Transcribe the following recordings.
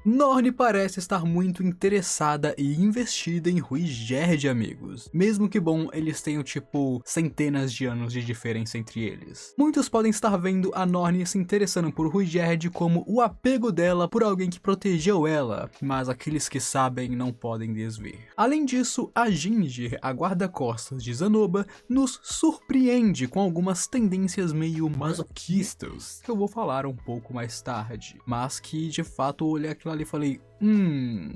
Norne parece estar muito interessada e investida em Ruigerd, amigos. Mesmo que, bom, eles tenham tipo centenas de anos de diferença entre eles. Muitos podem estar vendo a Norne se interessando por Ruigerd como o apego dela por alguém que protegeu ela, mas aqueles que sabem não podem desver. Além disso, a Ginger, a guarda-costas de Zanoba, nos surpreende com algumas tendências meio masoquistas, que eu vou falar um pouco mais tarde, mas que de fato eu olhei aquilo ali e falei,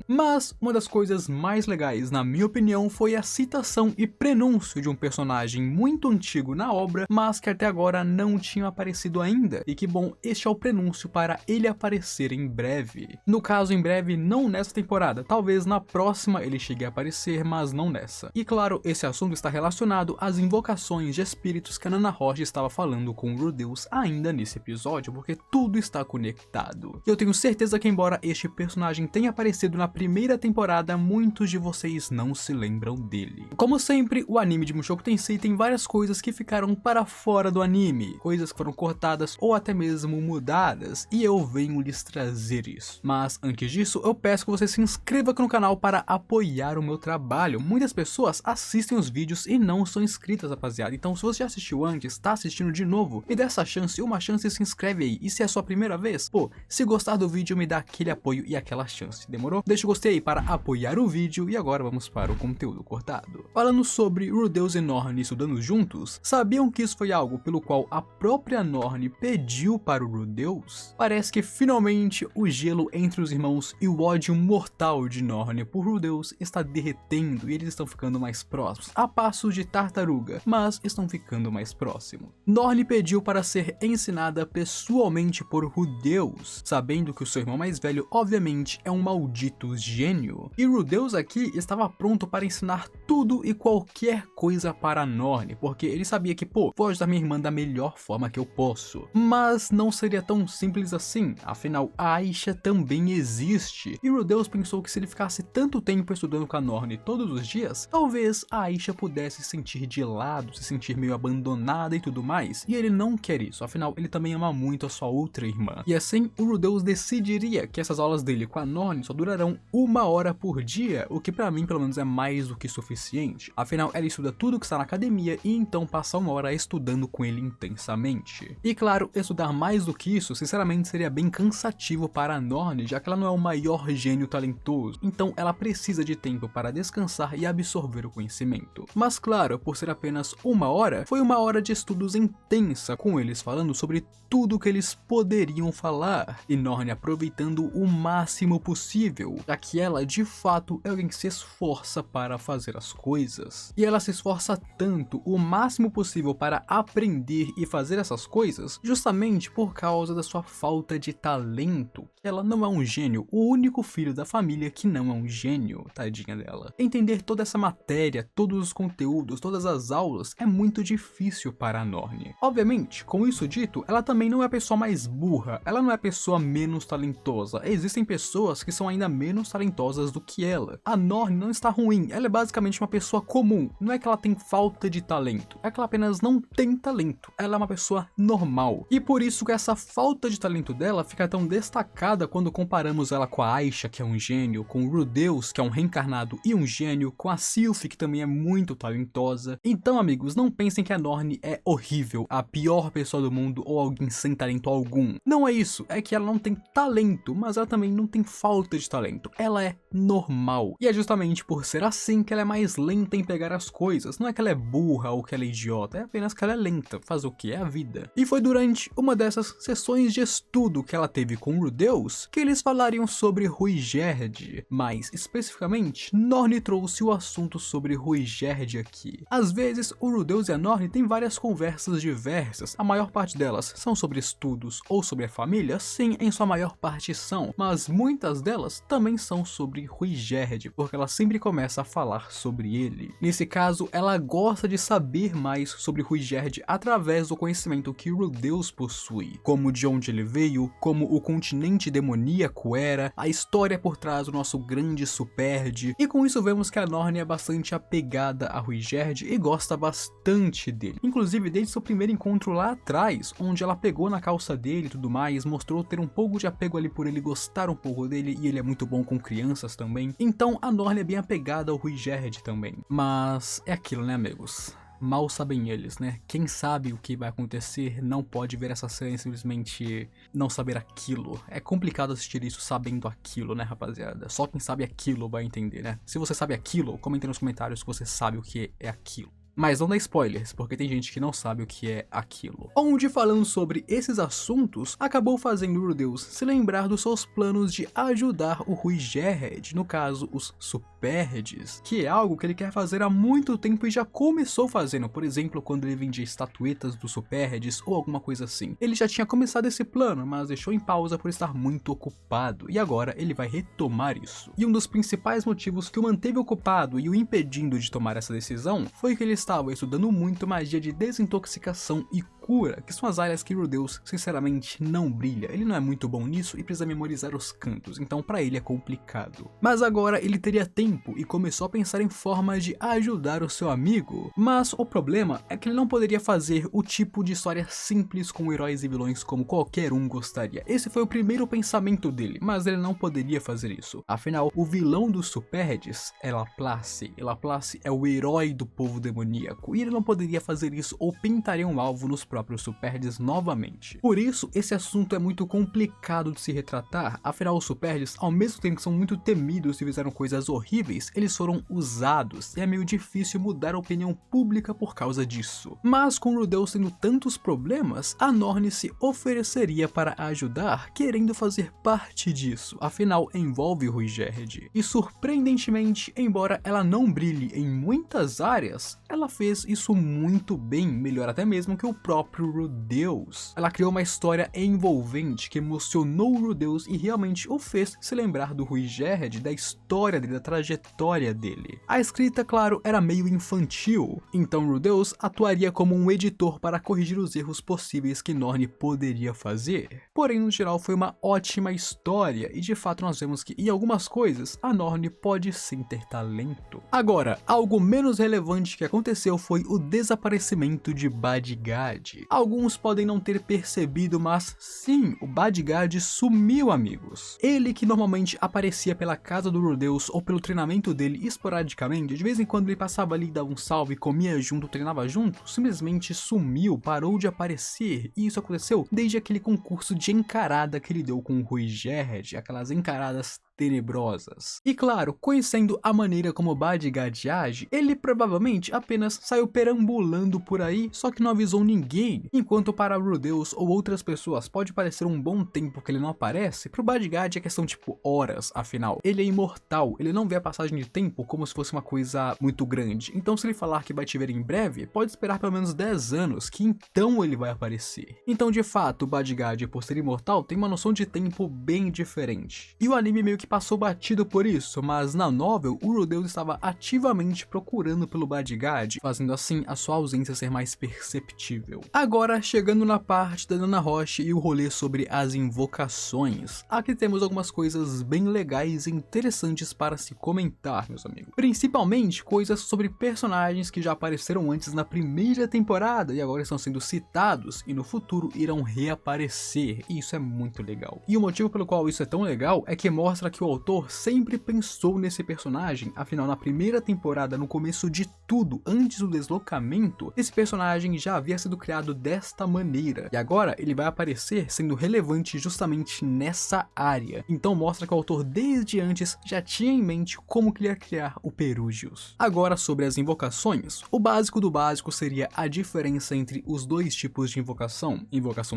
Mas uma das coisas mais legais, na minha opinião, foi a citação e prenúncio de um personagem muito antigo na obra, mas que até agora não tinha aparecido ainda, e que bom, este é o prenúncio para ele aparecer em breve. No caso, em breve, não nessa temporada, talvez na próxima ele chegue a aparecer, mas não nessa. E claro, esse assunto está relacionado às invocações de espíritos que a Nana Roche estava falando com o Rudeus ainda nesse episódio, porque tudo está conectado. E eu tenho certeza que, embora este personagem tenha aparecido na primeira temporada, muitos de vocês não se lembram dele. Como sempre, o anime de Mushoku Tensei tem várias coisas que ficaram para fora do anime, coisas que foram cortadas ou até mesmo mudadas, e eu venho lhes trazer isso. Mas antes disso, eu peço que você se inscreva aqui no canal para apoiar o meu trabalho. Muitas pessoas assistem os vídeos e não são inscritas, rapaziada, então se você já assistiu antes, está assistindo de novo, me dá essa chance, uma chance e se inscreve aí. E se é a sua primeira vez, pô, se gostar do vídeo, me dá aquele apoio e aquela chance. Demorou? Deixa o gostei aí para apoiar o vídeo e agora vamos para o conteúdo cortado. Falando sobre Rudeus e Norne estudando juntos, sabiam que isso foi algo pelo qual a própria Norne pediu para o Rudeus? Parece que finalmente o gelo entre os irmãos e o ódio mortal de Norne por Rudeus está derretendo e eles estão ficando mais próximos, a passos de tartaruga, mas estão ficando mais próximos. Norne pediu para ser ensinada pessoalmente por Rudeus, sabendo que o seu irmão mais velho obviamente é um maldito gênio, e Rudeus aqui estava pronto para ensinar tudo e qualquer coisa para Norne, porque ele sabia que, pô, vou ajudar minha irmã da melhor forma que eu posso. Mas não seria tão simples assim, afinal a Aisha também existe, e Rudeus pensou que se ele ficasse tanto tempo estudando com a Norne todos os dias, talvez a Aisha pudesse se sentir de lado, se sentir meio abandonada e tudo mais, e ele não quer isso, afinal ele também ama muito a sua outra irmã. E assim, o Rudeus decidiria que essas aulas dele com a Norne só durarão 1 hora por dia, o que pra mim pelo menos é mais do que suficiente. Afinal, ela estuda tudo que está na academia e então passa 1 hora estudando com ele intensamente. E claro, estudar mais do que isso sinceramente seria bem cansativo para a Norne, já que ela não é o maior gênio talentoso, então ela precisa de tempo para descansar e absorver o conhecimento. Mas claro, por ser apenas 1 hora, foi 1 hora de estudos intensa, com eles falando sobre tudo que eles poderiam falar, e Norne aproveitando o máximo possível, já que ela de fato é alguém que se esforça para fazer as coisas. E ela se esforça tanto, o máximo possível para aprender e fazer essas coisas, justamente por causa da sua falta de talento. Ela não é um gênio, o único filho da família que não é um gênio, tadinha dela. Entender toda essa matéria, todos os conteúdos, todas as aulas é muito difícil para a Norne. Obviamente, com isso dito, ela também não é a pessoa mais burra, ela não é a pessoa menos talentosa. Existem pessoas que são ainda menos talentosas do que ela. A Norne não está ruim, ela é basicamente uma pessoa comum. Não é que ela tem falta de talento, é que ela apenas não tem talento. Ela é uma pessoa normal. E por isso que essa falta de talento dela fica tão destacada quando comparamos ela com a Aisha, que é um gênio, com o Rudeus, que é um reencarnado e um gênio, com a Sylphie, que também é muito talentosa. Então, amigos, não pensem que a Norne é horrível, a pior pessoa do mundo ou alguém sem talento algum. Não é isso, é que ela não tem talento, mas ela também não tem falta de talento. Ela é normal. E é justamente por ser assim que ela é mais lenta em pegar as coisas. Não é que ela é burra ou que ela é idiota, é apenas que ela é lenta. Fazer o que? É a vida. E foi durante uma dessas sessões de estudo que ela teve com Rudeus que eles falariam sobre Ruigerd. Mais especificamente, Norne trouxe o assunto sobre Ruigerd aqui. Às vezes, o Rudeus e a Norne têm várias conversas diversas. A maior parte delas são sobre estudos ou sobre a família. Sim, em sua maior parte são. Mas muitas delas também são sobre sobre Ruigerd, porque ela sempre começa a falar sobre ele. Nesse caso, ela gosta de saber mais sobre Ruigerd através do conhecimento que Rudeus possui, como de onde ele veio, como o continente demoníaco era, a história por trás do nosso grande Superd, e com isso vemos que a Norne é bastante apegada a Ruigerd e gosta bastante dele. Inclusive desde seu primeiro encontro lá atrás, onde ela pegou na calça dele e tudo mais, mostrou ter um pouco de apego ali por ele, gostar um pouco dele, e ele é muito bom com crianças também. Então a Norne é bem apegada ao Ruigerd também. Mas é aquilo, né, amigos? Mal sabem eles, né? Quem sabe o que vai acontecer não pode ver essa cena e simplesmente não saber aquilo. É complicado assistir isso sabendo aquilo, né, rapaziada? Só quem sabe aquilo vai entender, né? Se você sabe aquilo, comente nos comentários se você sabe o que é aquilo. Mas não dá spoilers, porque tem gente que não sabe o que é aquilo. Onde, falando sobre esses assuntos, acabou fazendo Rudeus se lembrar dos seus planos de ajudar o Ruigerd, no caso, os Superds, que é algo que ele quer fazer há muito tempo e já começou fazendo, por exemplo, quando ele vendia estatuetas dos Superds ou alguma coisa assim. Ele já tinha começado esse plano, mas deixou em pausa por estar muito ocupado, e agora ele vai retomar isso. E um dos principais motivos que o manteve ocupado e o impedindo de tomar essa decisão foi que ele estava estudando muito magia de desintoxicação e cura, que são as áreas que Rudeus sinceramente não brilha. Ele não é muito bom nisso e precisa memorizar os cantos, então pra ele é complicado. Mas agora ele teria tempo e começou a pensar em formas de ajudar o seu amigo. Mas o problema é que ele não poderia fazer o tipo de história simples com heróis e vilões como qualquer um gostaria. Esse foi o primeiro pensamento dele, mas ele não poderia fazer isso. Afinal, o vilão dos Superds é Laplace, e Laplace é o herói do povo demoníaco, e ele não poderia fazer isso ou pintaria um alvo nos próprios Superds novamente. Por isso, esse assunto é muito complicado de se retratar, afinal os Superds, ao mesmo tempo que são muito temidos e fizeram coisas horríveis, eles foram usados, e é meio difícil mudar a opinião pública por causa disso. Mas com Rudeus tendo tantos problemas, a Norne se ofereceria para ajudar, querendo fazer parte disso, afinal envolve Ruigerd. E surpreendentemente, embora ela não brilhe em muitas áreas, ela fez isso muito bem, melhor até mesmo que o próprio Rudeus. Ela criou uma história envolvente que emocionou o Rudeus e realmente o fez se lembrar do Ruigerd, da história dele, da trajetória dele. A escrita, claro, era meio infantil, então Rudeus atuaria como um editor para corrigir os erros possíveis que Norne poderia fazer. Porém, no geral, foi uma ótima história e de fato nós vemos que em algumas coisas a Norne pode sim ter talento. Agora, algo menos relevante que aconteceu foi o desaparecimento de Badgad. Alguns podem não ter percebido, mas sim, o Badgad sumiu, amigos. Ele que normalmente aparecia pela casa do Rudeus ou pelo treinamento dele esporadicamente, de vez em quando ele passava ali, dava um salve, comia junto, treinava junto, simplesmente sumiu, parou de aparecer, e isso aconteceu desde aquele concurso de encarada que ele deu com o Ruigerd, aquelas encaradas tenebrosas. E claro, conhecendo a maneira como Badgad age, ele provavelmente apenas saiu perambulando por aí, só que não avisou ninguém. Enquanto para Rudeus ou outras pessoas pode parecer um bom tempo que ele não aparece, pro Badgad é questão tipo horas, afinal. Ele é imortal, ele não vê a passagem de tempo como se fosse uma coisa muito grande. Então se ele falar que vai te ver em breve, pode esperar pelo menos 10 anos, que então ele vai aparecer. Então de fato, o Badgad, por ser imortal, tem uma noção de tempo bem diferente. E o anime meio que passou batido por isso, mas na novel, o Rudeus estava ativamente procurando pelo Badgad, fazendo assim a sua ausência ser mais perceptível. Agora, chegando na parte da Nanahoshi e o rolê sobre as invocações, aqui temos algumas coisas bem legais e interessantes para se comentar, meus amigos. Principalmente coisas sobre personagens que já apareceram antes na primeira temporada e agora estão sendo citados e no futuro irão reaparecer, e isso é muito legal. E o motivo pelo qual isso é tão legal é que mostra que o autor sempre pensou nesse personagem, afinal na primeira temporada, no começo de tudo, antes do deslocamento, esse personagem já havia sido criado desta maneira, e agora ele vai aparecer sendo relevante justamente nessa área, então mostra que o autor desde antes já tinha em mente como que ele ia criar o Perugius. Agora sobre as invocações, o básico do básico seria a diferença entre os dois tipos de invocação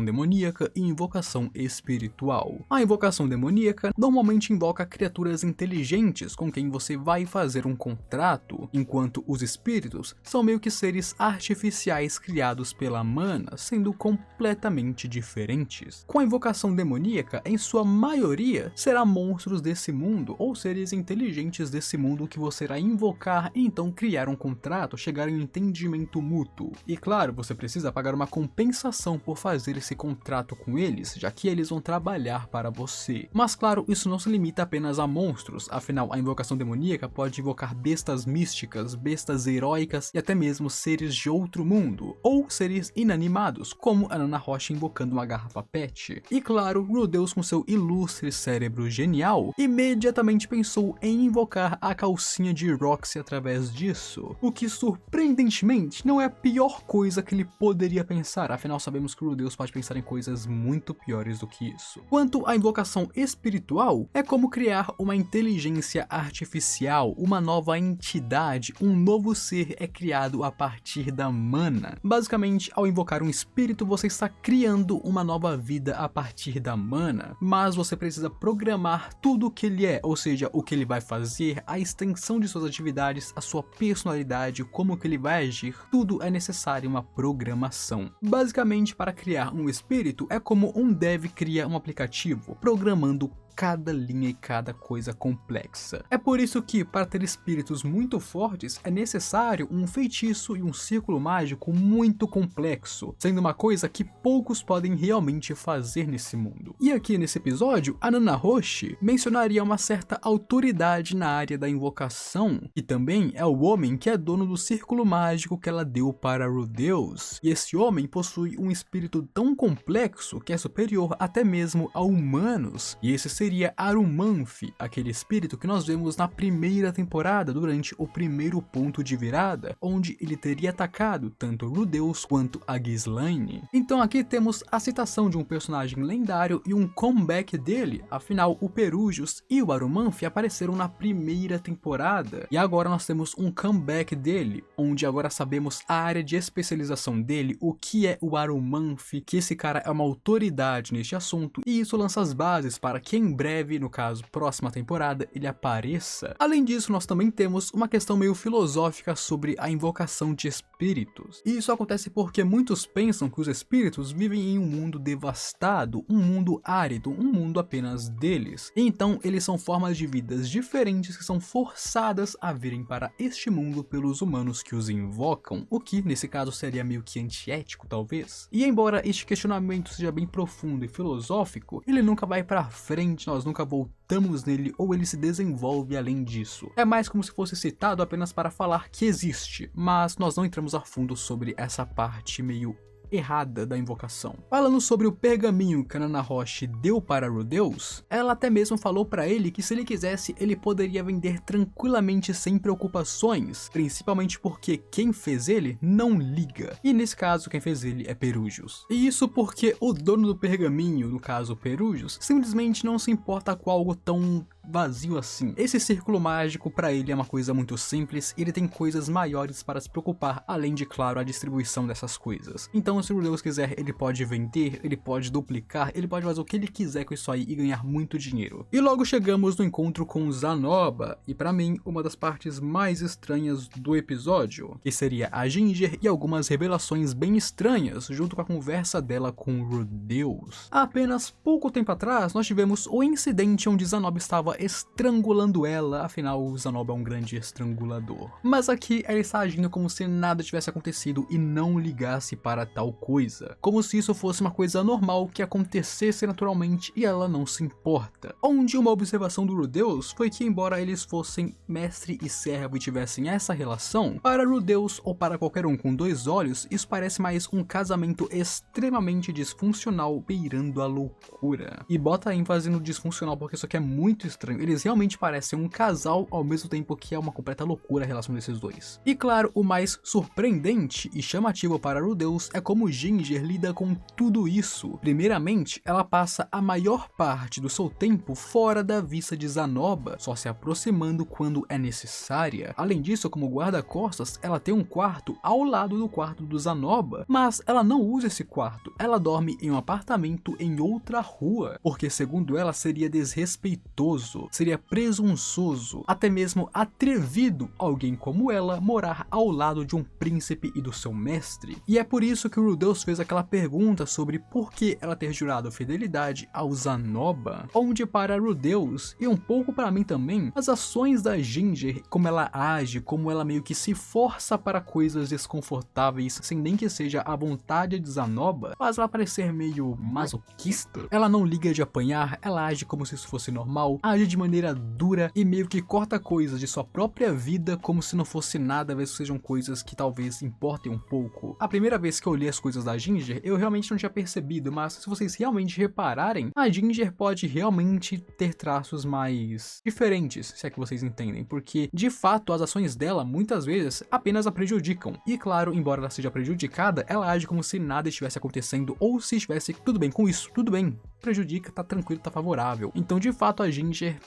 demoníaca e invocação espiritual. A invocação demoníaca normalmente envolve invoca criaturas inteligentes com quem você vai fazer um contrato, enquanto os espíritos são meio que seres artificiais criados pela mana, sendo completamente diferentes. Com a invocação demoníaca, em sua maioria, será monstros desse mundo ou seres inteligentes desse mundo que você irá invocar e então criar um contrato, chegar em um entendimento mútuo. E claro, você precisa pagar uma compensação por fazer esse contrato com eles, já que eles vão trabalhar para você. Mas claro, isso não se limita apenas a monstros, afinal a invocação demoníaca pode invocar bestas místicas, bestas heróicas e até mesmo seres de outro mundo, ou seres inanimados, como a Nanahoshi invocando uma garrafa PET. E claro, Rudeus, com seu ilustre cérebro genial, imediatamente pensou em invocar a calcinha de Roxy através disso, o que surpreendentemente não é a pior coisa que ele poderia pensar, afinal sabemos que Rudeus pode pensar em coisas muito piores do que isso. Quanto à invocação espiritual, é como criar uma inteligência artificial, uma nova entidade, um novo ser é criado a partir da mana. Basicamente, ao invocar um espírito, você está criando uma nova vida a partir da mana, mas você precisa programar tudo o que ele é, ou seja, o que ele vai fazer, a extensão de suas atividades, a sua personalidade, como que ele vai agir, tudo é necessário uma programação. Basicamente, para criar um espírito, é como um dev cria um aplicativo, programando cada linha e cada coisa complexa. É por isso que, para ter espíritos muito fortes, é necessário um feitiço e um círculo mágico muito complexo, sendo uma coisa que poucos podem realmente fazer nesse mundo. E aqui nesse episódio, a Nanahoshi mencionaria uma certa autoridade na área da invocação, e também é o homem que é dono do círculo mágico que ela deu para Rudeus. E esse homem possui um espírito tão complexo que é superior até mesmo a humanos, e esse seria Arumanfi, aquele espírito que nós vemos na primeira temporada, durante o primeiro ponto de virada, onde ele teria atacado tanto Rudeus quanto a Ghislaine. Então aqui temos a citação de um personagem lendário e um comeback dele, afinal o Perujos e o Arumanfi apareceram na primeira temporada, e agora nós temos um comeback dele, onde agora sabemos a área de especialização dele, o que é o Arumanfi, que esse cara é uma autoridade neste assunto, e isso lança as bases para que em breve, no caso, próxima temporada, ele apareça. Além disso, nós também temos uma questão meio filosófica sobre a invocação de espíritos. E isso acontece porque muitos pensam que os espíritos vivem em um mundo devastado, um mundo árido, um mundo apenas deles. E então, eles são formas de vidas diferentes que são forçadas a virem para este mundo pelos humanos que os invocam, o que, nesse caso, seria meio que antiético, talvez. E embora este questionamento seja bem profundo e filosófico, ele nunca vai para frente, nós nunca voltamos nele ou ele se desenvolve além disso. É mais como se fosse citado apenas para falar que existe, mas nós não entramos a fundo sobre essa parte meio errada da invocação. Falando sobre o pergaminho que a Nanahoshi deu para Rudeus, ela até mesmo falou para ele que se ele quisesse, ele poderia vender tranquilamente sem preocupações, principalmente porque quem fez ele não liga, e nesse caso quem fez ele é Perujos. E isso porque o dono do pergaminho, no caso Perujos, simplesmente não se importa com algo tão vazio assim. Esse círculo mágico para ele é uma coisa muito simples e ele tem coisas maiores para se preocupar, além de, claro, a distribuição dessas coisas. Então, se o Rudeus quiser, ele pode vender, ele pode duplicar, ele pode fazer o que ele quiser com isso aí e ganhar muito dinheiro. E logo chegamos no encontro com Zanoba, e para mim, uma das partes mais estranhas do episódio, que seria a Ginger e algumas revelações bem estranhas, junto com a conversa dela com Rudeus. Há apenas pouco tempo atrás, nós tivemos o incidente onde Zanoba estava estrangulando ela, afinal Zanoba é um grande estrangulador. Mas aqui ela está agindo como se nada tivesse acontecido e não ligasse para tal coisa, como se isso fosse uma coisa normal que acontecesse naturalmente e ela não se importa. Onde uma observação do Rudeus foi que, embora eles fossem mestre e servo e tivessem essa relação, para Rudeus ou para qualquer um com dois olhos, isso parece mais um casamento extremamente disfuncional beirando a loucura. E bota ênfase no disfuncional porque isso aqui é muito estranho. Eles realmente parecem um casal ao mesmo tempo que é uma completa loucura a relação desses dois. E claro, o mais surpreendente e chamativo para Rudeus é como Ginger lida com tudo isso. Primeiramente, ela passa a maior parte do seu tempo fora da vista de Zanoba, só se aproximando quando é necessária. Além disso, como guarda-costas, ela tem um quarto ao lado do quarto do Zanoba, mas ela não usa esse quarto. Ela dorme em um apartamento em outra rua, porque segundo ela seria desrespeitoso. isso. Seria presunçoso, até mesmo atrevido, alguém como ela morar ao lado de um príncipe e do seu mestre. E é por isso que o Rudeus fez aquela pergunta sobre por que ela ter jurado fidelidade ao Zanoba, onde para Rudeus, e um pouco para mim também, as ações da Ginger, como ela age, como ela meio que se força para coisas desconfortáveis sem nem que seja a vontade de Zanoba, faz ela parecer meio masoquista. Ela não liga de apanhar, ela age como se isso fosse normal, age de maneira dura e meio que corta coisas de sua própria vida como se não fosse nada, às vezes sejam coisas que talvez importem um pouco. A primeira vez que eu li as coisas da Ginger, eu realmente não tinha percebido, mas se vocês realmente repararem, a Ginger pode realmente ter traços mais diferentes, se é que vocês entendem, porque de fato as ações dela muitas vezes apenas a prejudicam. E claro, embora ela seja prejudicada, ela age como se nada estivesse acontecendo ou se estivesse tudo bem com isso, tudo bem, prejudica, tá tranquilo, tá favorável. Então de fato a Ginger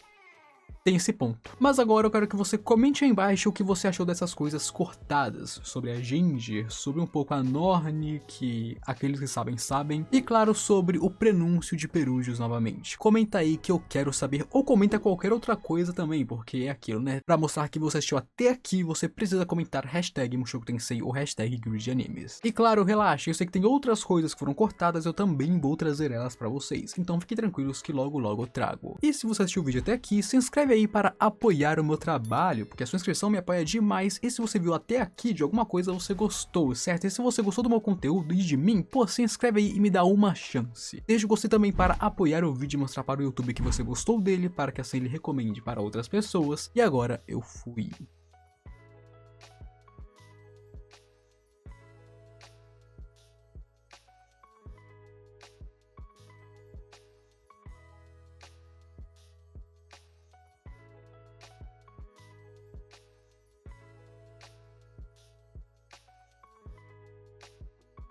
tem esse ponto. Mas agora eu quero que você comente aí embaixo o que você achou dessas coisas cortadas, sobre a Ginger, sobre um pouco a Norne, que aqueles que sabem, e claro, sobre o prenúncio de Perujos novamente. Comenta aí que eu quero saber, ou comenta qualquer outra coisa também, porque é aquilo, né? Pra mostrar que você assistiu até aqui, você precisa comentar hashtag Mushoku Tensei ou hashtag GridAnimes. E claro, relaxe, eu sei que tem outras coisas que foram cortadas, eu também vou trazer elas pra vocês, então fiquem tranquilos que logo eu trago. E se você assistiu o vídeo até aqui, se inscreve aí para apoiar o meu trabalho, porque a sua inscrição me apoia demais, e se você viu até aqui de alguma coisa você gostou, certo? E se você gostou do meu conteúdo e de mim, pô, se inscreve aí e me dá uma chance. Deixa o gostei também para apoiar o vídeo e mostrar para o YouTube que você gostou dele, para que assim ele recomende para outras pessoas. E agora eu fui.